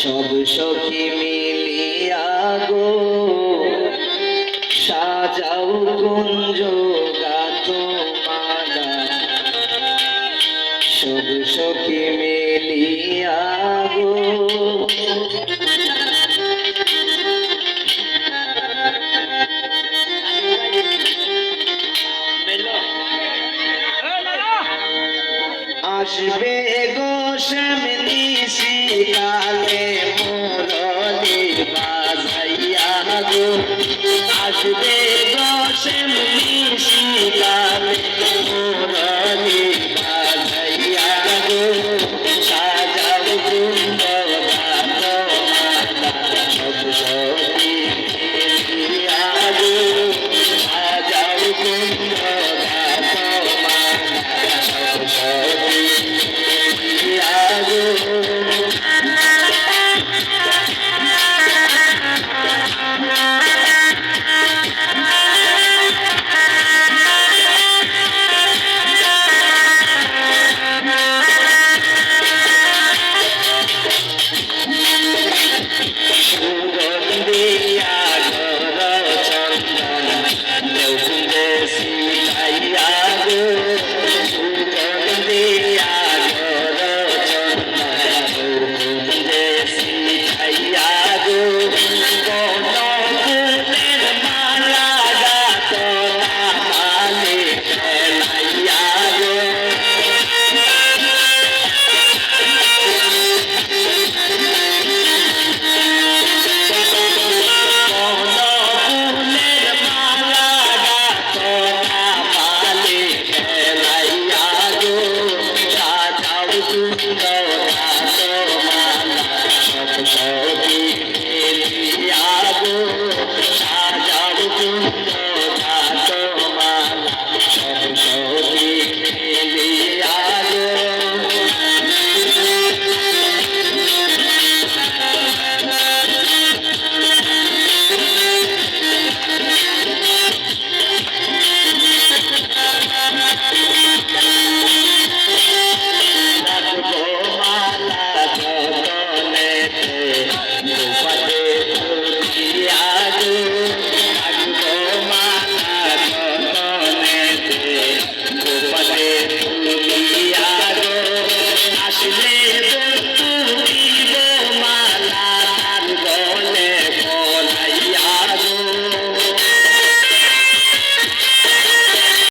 সব সখী মিলিয়া গো সাজাও কুঞ্জ গাত মালা, সব সখী মিলিয়া গো আসবে গো শ্যামনি শীতালে মুরলি বাজাইয়া গো, আসবে গো শ্যামনি শীতালে মুরলি বাজাইয়া গো, সাজাও কুঞ্জ গাত মালা, সব সখী মিলিয়া গো সাজাও কুঞ্জ গাত মালা, সব সখী মিলিয়া গো। সুগন্ধিয়া ঘর চন্দন নৌকুঞ্জে সিটাইয়া গো, সুগন্ধিয়া ঘর চন্দন নৌকুঞ্জে সিটাইয়া গো, কোন ফুলের মালা গাত তালে খেলাইয়া গো।